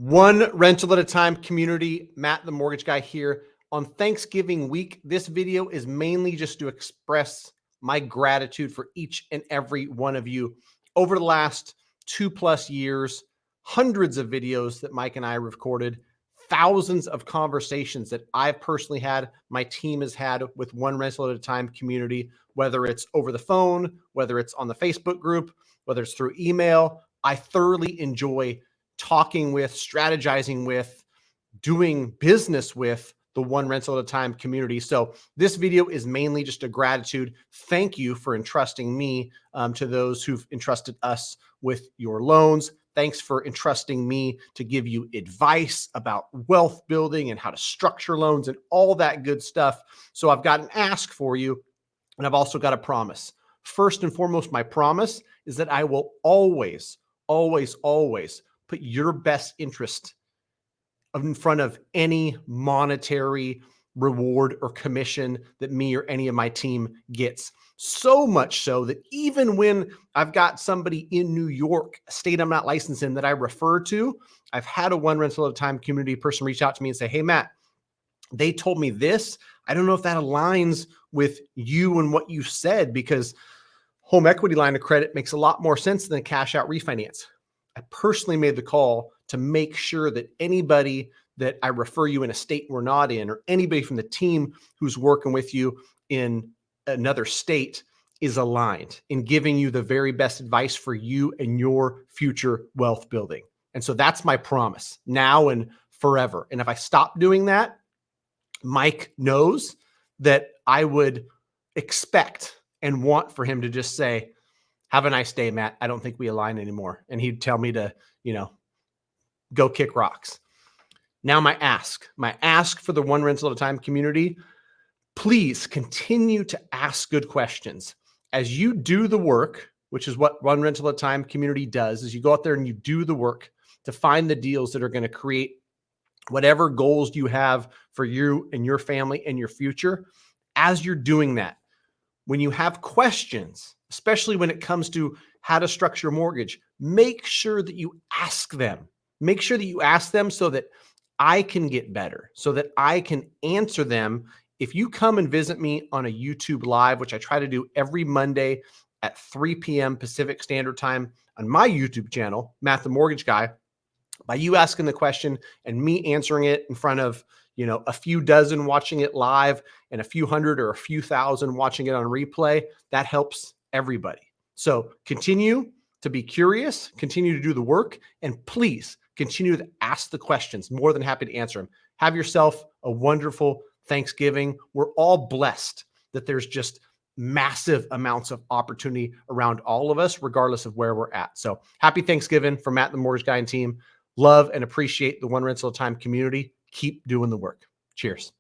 One rental at a time community, Matt, the mortgage guy here. On Thanksgiving week, this video is mainly just to express my gratitude for each and every one of you over the last 2+ years, hundreds of videos that Mike and I recorded, thousands of conversations that I've personally had, my team has had with One Rental at a Time community, whether it's over the phone, whether it's on the Facebook group, whether it's through email. I thoroughly enjoy talking with, strategizing with, doing business with the One Rental at a Time community. So this video is mainly just a gratitude. Thank you for entrusting me to those who've entrusted us with your loans. Thanks for entrusting me to give you advice about wealth building and how to structure loans and all that good stuff. So I've got an ask for you, and I've also got a promise. First and foremost, my promise is that I will always, always, always put your best interest in front of any monetary reward or commission that me or any of my team gets. So much so that even when I've got somebody in New York, a state I'm not licensed in, that I refer to, I've had a One Rental at a Time community person reach out to me and say, "Hey, Matt, they told me this. I don't know if that aligns with you and what you said, because home equity line of credit makes a lot more sense than a cash out refinance." I personally made the call to make sure that anybody that I refer you in a state we're not in, or anybody from the team who's working with you in another state, is aligned in giving you the very best advice for you and your future wealth building. And so that's my promise now and forever. And if I stop doing that, Mike knows that I would expect and want for him to just say, "Have a nice day, Matt. I don't think we align anymore." And he'd tell me to, go kick rocks. Now my ask for the One Rental at a Time community, please continue to ask good questions. As you do the work, which is what One Rental at a Time community does, is you go out there and you do the work to find the deals that are going to create whatever goals you have for you and your family and your future. As you're doing that, when you have questions, especially when it comes to how to structure a mortgage, make sure that you ask them. Make sure that you ask them so that I can get better, so that I can answer them. If you come and visit me on a YouTube Live, which I try to do every Monday at 3 p.m. Pacific Standard Time on my YouTube channel, Matt the Mortgage Guy, by you asking the question and me answering it in front of a few dozen watching it live and a few hundred or a few thousand watching it on replay, that helps everybody. So continue to be curious, continue to do the work, and please continue to ask the questions. More than happy to answer them. Have yourself a wonderful Thanksgiving. We're all blessed that there's just massive amounts of opportunity around all of us, regardless of where we're at. So happy Thanksgiving from Matt the Mortgage Guy and team. Love and appreciate the One Rental at a Time community. Keep doing the work. Cheers.